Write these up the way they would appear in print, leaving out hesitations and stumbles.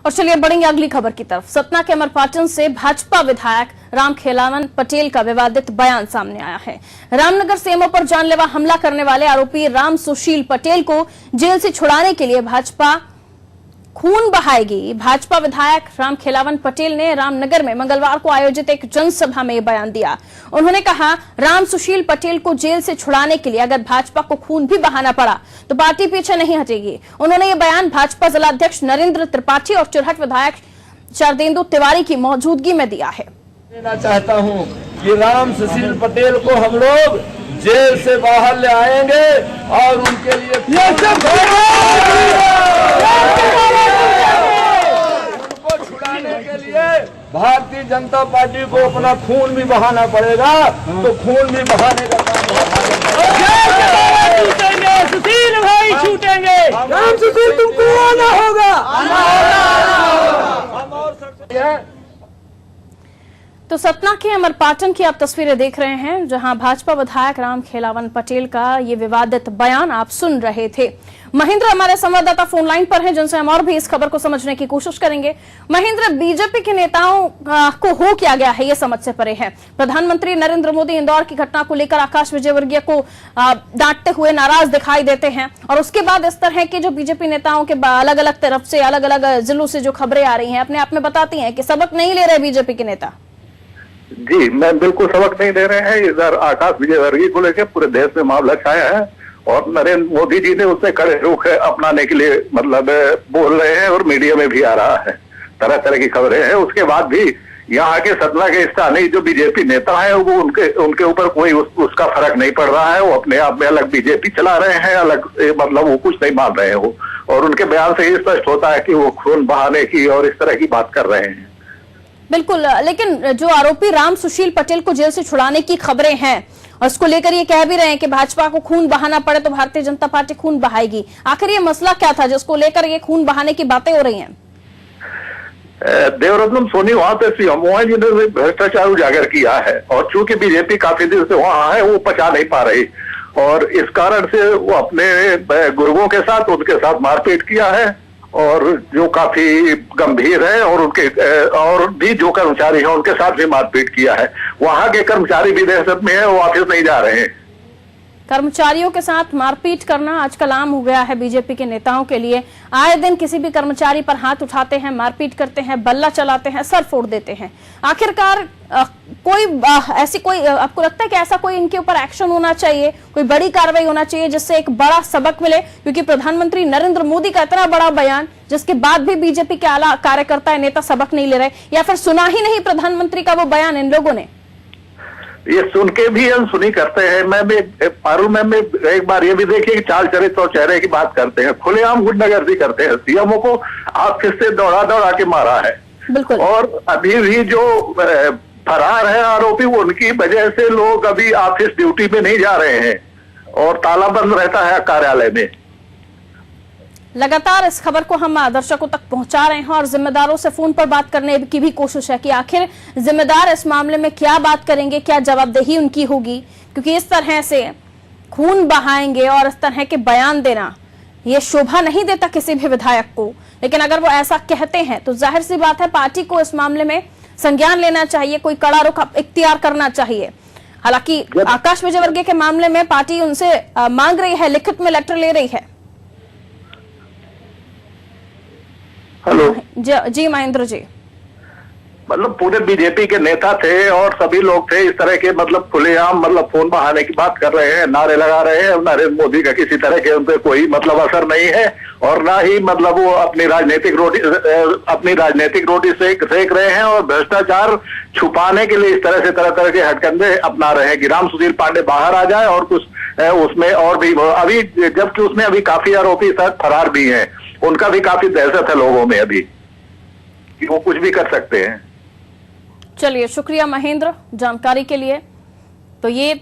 और चलिए बढ़ेंगे अगली खबर की तरफ। सतना के अमरपाटन से भाजपा विधायक रामखेलावन पटेल का विवादित बयान सामने आया है। रामनगर सीएमओ पर जानलेवा हमला करने वाले आरोपी राम सुशील पटेल को जेल से छुड़ाने के लिए भाजपा खून बहाएगी। भाजपा विधायक रामखेलावन पटेल ने रामनगर में मंगलवार को आयोजित एक जनसभा में बयान दिया। उन्होंने कहा, राम सुशील पटेल को जेल से छुड़ाने के लिए अगर भाजपा को खून भी बहाना पड़ा तो पार्टी पीछे नहीं हटेगी। उन्होंने ये बयान भाजपा जिलाध्यक्ष नरेंद्र त्रिपाठी और चुरहट विधायक शरदेंदु तिवारी की मौजूदगी में दिया है। देना चाहता हूं कि राम सुशील पटेल को हम लोग जेल से बाहर ले आएंगे और उनके लिए उनको छुड़ाने के लिए भारतीय जनता पार्टी को अपना खून भी बहाना पड़ेगा, तो खून भी बहाने का काम सुशील भाई छूटेंगे। राम सुशील तुमको आना होगा। हम और तो सतना के अमरपाटन की आप तस्वीरें देख रहे हैं, जहां भाजपा विधायक रामखेलावन पटेल का ये विवादित बयान आप सुन रहे थे। महेंद्र हमारे संवाददाता फोन लाइन पर हैं, जिनसे हम और भी इस खबर को समझने की कोशिश करेंगे। महेंद्र, बीजेपी के नेताओं को हो क्या गया है, ये समझ से परे है। प्रधानमंत्री नरेंद्र मोदी इंदौर की घटना को लेकर आकाश विजयवर्गीय को डांटते हुए नाराज दिखाई देते हैं, और उसके बाद इस तरह के जो बीजेपी नेताओं के अलग अलग तरफ से, अलग अलग जिलों से जो खबरें आ रही हैं, अपने आप में बताती हैं कि सबक नहीं ले रहे बीजेपी के नेता। जी, मैं बिल्कुल सबक नहीं दे रहे हैं। इधर आकाश विजयवर्गीय को लेकर पूरे देश में मामला छाया है और नरेंद्र मोदी जी ने उससे कड़े रुख अपनाने के लिए मतलब बोल रहे हैं और मीडिया में भी आ रहा है, तरह तरह की खबरें हैं। उसके बाद भी यहाँ के सतना के स्थानीय जो बीजेपी नेता हैं वो उनके ऊपर कोई उसका फर्क नहीं पड़ रहा है। वो अपने आप में अलग बीजेपी चला रहे हैं, अलग मतलब वो कुछ नहीं मान रहे हो, और उनके बयान से ये स्पष्ट होता है कि वो खून बहाने की और इस तरह की बात कर रहे हैं। बिल्कुल, लेकिन जो आरोपी राम सुशील पटेल को जेल से छुड़ाने की खबरें हैं और उसको लेकर ये कह भी रहे हैं कि भाजपा को खून बहाना पड़े तो भारतीय जनता पार्टी खून बहाएगी, आखिर ये मसला क्या था जिसको लेकर ये खून बहाने की बातें हो रही हैं? देवरत्नम सोनी वहां पे सीएमओ है जिन्होंने भ्रष्टाचार उजागर किया है, और चूंकि बीजेपी काफी दिन से वहां है वो पचा नहीं पा रही, और इस कारण से वो अपने गुर्गों के साथ उनके साथ मारपीट किया है, और जो काफी गंभीर है, और उनके और भी जो कर्मचारी हैं उनके साथ भी मारपीट किया है। वहां के कर्मचारी भी दहशत में है, वो ऑफिस नहीं जा रहे हैं। कर्मचारियों के साथ मारपीट करना आजकल आम हो गया है बीजेपी के नेताओं के लिए। आए दिन किसी भी कर्मचारी पर हाथ उठाते हैं, मारपीट करते हैं, बल्ला चलाते हैं, सर फोड़ देते हैं। आखिरकार ऐसी कोई आपको लगता है कि ऐसा कोई इनके ऊपर एक्शन होना चाहिए, कोई बड़ी कार्रवाई होना चाहिए जिससे एक बड़ा सबक मिले? क्योंकि प्रधानमंत्री नरेंद्र मोदी का इतना बड़ा बयान, जिसके बाद भी बीजेपी के आला कार्यकर्ता नेता सबक नहीं ले रहे, या फिर सुना ही नहीं प्रधानमंत्री का वो बयान इन लोगों ने? ये सुन के भी अनसुनी करते हैं। मैं भी पार्लियामेंट में एक बार ये भी देखिए कि चाल चरित्र और चेहरे की बात करते हैं, खुलेआम गुंडागर्दी करते हैं। सीएमओ को ऑफिस से दौड़ा के मारा है, बिल्कुल। और अभी भी जो फरार है आरोपी, उनकी वजह से लोग अभी ऑफिस ड्यूटी पे नहीं जा रहे हैं और ताला बंद रहता है कार्यालय में। लगातार इस खबर को हम दर्शकों तक पहुंचा रहे हैं और जिम्मेदारों से फोन पर बात करने की भी कोशिश है कि आखिर जिम्मेदार इस मामले में क्या बात करेंगे, क्या जवाबदेही उनकी होगी, क्योंकि इस तरह से खून बहाएंगे और इस तरह के बयान देना ये शोभा नहीं देता किसी भी विधायक को। लेकिन अगर वो ऐसा कहते हैं तो जाहिर सी बात है पार्टी को इस मामले में संज्ञान लेना चाहिए, कोई कड़ा रुख इख्तियार करना चाहिए। हालांकि आकाश विजयवर्गीय के मामले में पार्टी उनसे मांग रही है, लिखित में लेटर ले रही है। हेलो जी महेंद्र जी, मतलब पूरे बीजेपी के नेता थे और सभी लोग थे इस तरह के, मतलब खुलेआम मतलब फोन बहाने की बात कर रहे हैं, नारे लगा रहे हैं। नरेंद्र मोदी का किसी तरह के उन पर कोई मतलब असर नहीं है, और ना ही मतलब वो अपनी राजनीतिक रोटी सेक रहे हैं, और भ्रष्टाचार छुपाने के लिए इस तरह से तरह के हथकंडे अपना रहे हैं कि राम सुशील पांडे बाहर आ जाए और कुछ उसमें और भी अभी, जबकि उसमें अभी काफी आरोपी शायद फरार भी हैं, उनका भी काफी दहशत है लोगों में अभी कि वो कुछ भी कर सकते हैं। चलिए, शुक्रिया महेंद्र जानकारी के लिए। तो ये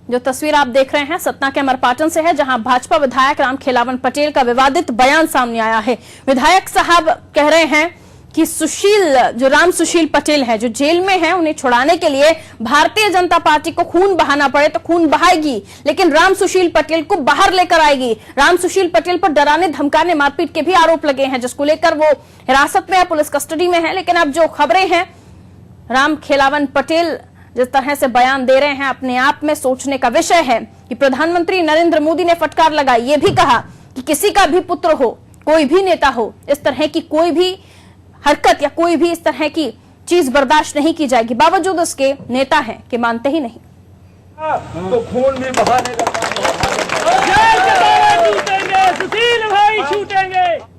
जो तस्वीर आप देख रहे हैं सतना के अमरपाटन से है, जहां भाजपा विधायक रामखेलावन पटेल का विवादित बयान सामने आया है। विधायक साहब कह रहे हैं कि जो राम सुशील पटेल है, जो जेल में है, उन्हें छुड़ाने के लिए भारतीय जनता पार्टी को खून बहाना पड़े तो खून बहाएगी, लेकिन राम सुशील पटेल को बाहर लेकर आएगी। राम सुशील पटेल पर डराने धमकाने मारपीट के भी आरोप लगे हैं, जिसको लेकर वो हिरासत में है, पुलिस कस्टडी में है। लेकिन अब जो खबरें हैं, राम खेलावन पटेल जिस तरह से बयान दे रहे हैं, अपने आप में सोचने का विषय है कि प्रधानमंत्री नरेंद्र मोदी ने फटकार लगाई, ये भी कहा कि किसी का भी पुत्र हो, कोई भी नेता हो, इस तरह की कोई भी हरकत या कोई भी इस तरह की चीज बर्दाश्त नहीं की जाएगी। बावजूद उसके नेता हैं कि मानते ही नहीं। तो खून भी बहाने का जय जवान छूटेंगे, सुशील भाई छूटेंगे।